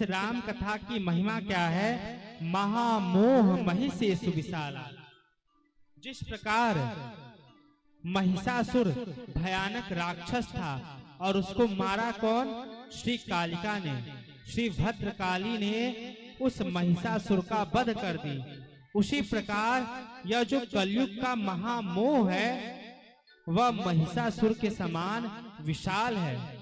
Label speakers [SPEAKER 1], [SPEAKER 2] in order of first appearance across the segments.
[SPEAKER 1] इस राम कथा की महिमा क्या है? महामोह महिषे सुविशाला। जिस प्रकार महिषासुर भयानक राक्षस था और उसको मारा कौन? श्री कालिका ने। श्री भद्रकाली ने उस महिषासुर का वध कर दी। उसी प्रकार यह जो कलयुग का महामोह है वह महिषासुर के समान विशाल है।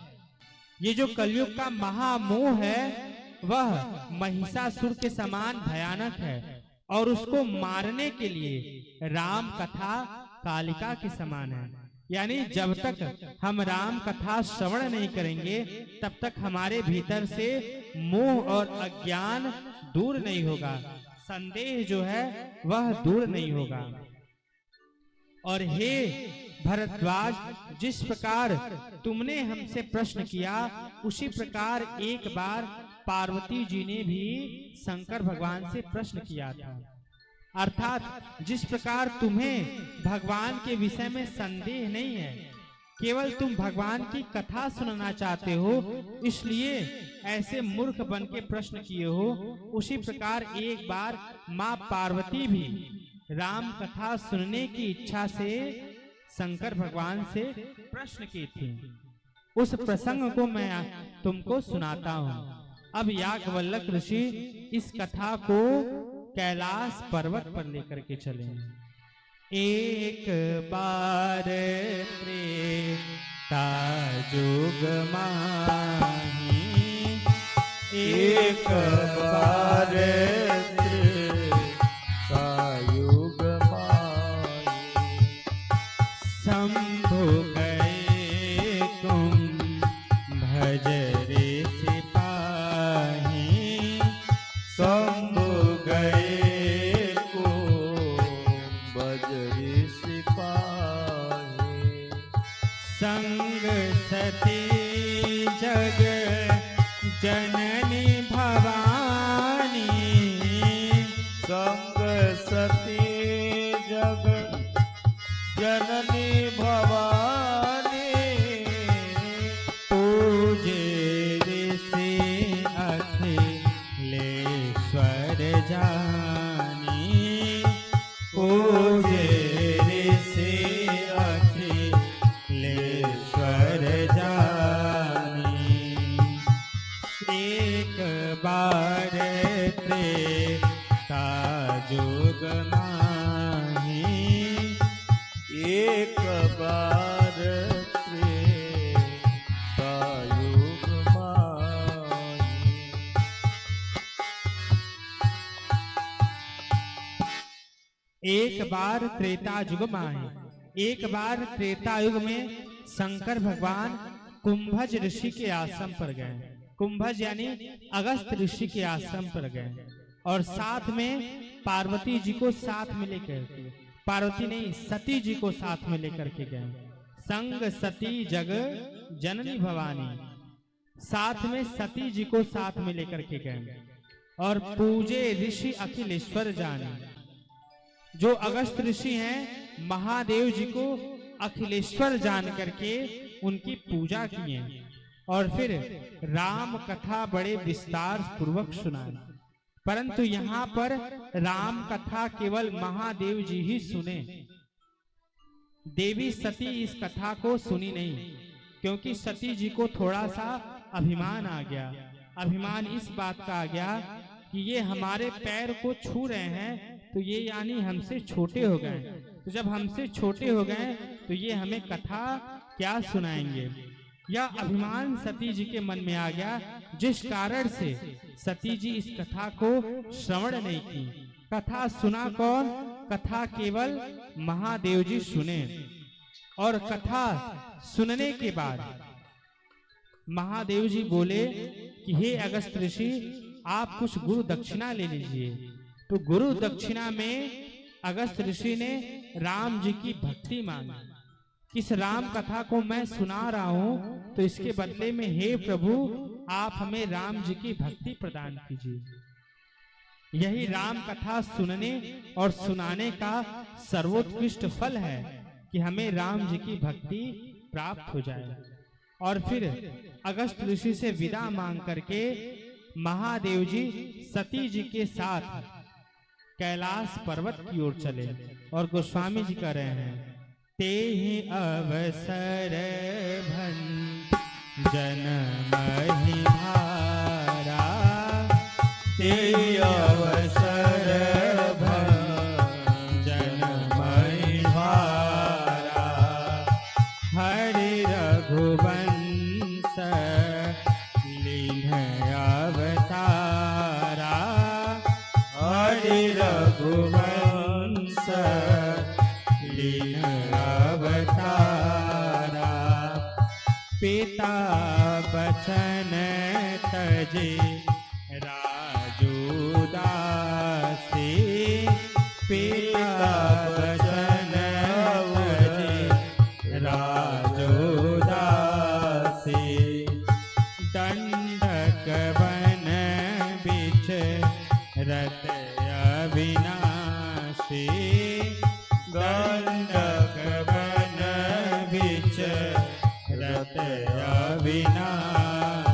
[SPEAKER 1] ये जो कलयुग का महामोह है वह महिषासुर के समान भयानक है और उसको मारने के लिए राम कथा कालिका के समान है। यानी जब तक हम राम कथा श्रवण नहीं करेंगे तब तक हमारे भीतर से मोह और अज्ञान दूर नहीं होगा, संदेह जो है वह दूर नहीं होगा। और हे भरद्वाज, जिस प्रकार तुमने हमसे प्रश्न किया उसी प्रकार एक बार पार्वती जी ने भी शंकर भगवान से प्रश्न किया था। अर्थात जिस प्रकार तुम्हें भगवान के विषय में संदेह नहीं है, केवल तुम भगवान की कथा सुनना चाहते हो इसलिए ऐसे मूर्ख बन के प्रश्न किए हो, उसी प्रकार एक बार माँ पार्वती भी राम कथा सुनने की इच्छा से शंकर भगवान से प्रश्न की थी। उस प्रसंग को मैं तुमको सुनाता हूँ। अब याज्ञवल्क्य ऋषि इस कथा को कैलाश पर्वत पर लेकर के चले। एक बार त्रेता जुग माही,
[SPEAKER 2] एक बार त्रेता युग माही,
[SPEAKER 1] शंभु गए कुंभज रे सिपाही,
[SPEAKER 2] शंभु गए कुंभज रे सिपाही,
[SPEAKER 1] संग सती जग जननी भवानी,
[SPEAKER 2] संग सती जग जननी भवानी,
[SPEAKER 1] पूजे ऋषि अखिलेश्वर जानी, पूजे ऋषि अखिलेश्वर जानी। एक बार त्रेता जुग माही,
[SPEAKER 2] एक बार त्रेता युग माही,
[SPEAKER 1] एक बार त्रेता युग माही। एक बार त्रेता युग में शंकर भगवान कुंभज ऋषि के आश्रम पर गए। कुंभज यानी अगस्त ऋषि के आश्रम पर गए और साथ में पार्वती जी को साथ में लेकर के, पार्वती नहीं सती जी को साथ में लेकर के गए। संग सती जग जननी भवानी, साथ में सती जी को साथ में लेकर के गए और पूजे ऋषि अखिलेश्वर जाने। जो अगस्त ऋषि हैं महादेव जी को अखिलेश्वर जान करके उनकी पूजा किए और फिर राम कथा बड़े विस्तार पूर्वक सुनाई। परंतु यहाँ पर राम कथा केवल महादेव जी ही सुने, देवी सती इस कथा को सुनी नहीं, क्योंकि सती जी को थोड़ा सा अभिमान आ गया। अभिमान इस बात का आ गया कि ये हमारे पैर को छू रहे हैं तो ये यानी हमसे छोटे हो गए, तो जब हमसे छोटे हो गए तो ये हमें कथा क्या सुनाएंगे। यह अभिमान सती जी के मन में आ गया, जिस कारण से सती जी इस कथा को श्रवण नहीं की। कथा सुना कौन? कथा केवल महादेव जी सुने। और कथा सुनने के बाद महादेव जी बोले कि हे अगस्त ऋषि, आप कुछ गुरु दक्षिणा ले लीजिए। तो गुरु दक्षिणा में अगस्त ऋषि ने राम जी की भक्ति मांगी। इस राम कथा को मैं सुना रहा हूँ तो इसके बदले में हे प्रभु आप हमें राम जी की भक्ति प्रदान कीजिए। यही राम कथा सुनने और सुनाने का सर्वोत्कृष्ट फल है कि हमें राम जी की भक्ति प्राप्त हो जाए। और फिर अगस्त ऋषि से विदा मांग करके महादेव जी सती जी के साथ कैलाश पर्वत की ओर चले और गोस्वामी जी कह रहे हैं, ते ही अवसर भंजन मही भारा,
[SPEAKER 2] ते अवसर भंजन मही भारा,
[SPEAKER 1] हरि रघुवंश लीन अवतारा,
[SPEAKER 2] हरि रघुवंश लीन अवतारा,
[SPEAKER 1] पिता बचन तजे राजू दासी, पिता बचन तजे राजू दासी, दंडक बन बिच रत अविनाशी,
[SPEAKER 2] दंडक बन बिच
[SPEAKER 1] रत अविनाशी।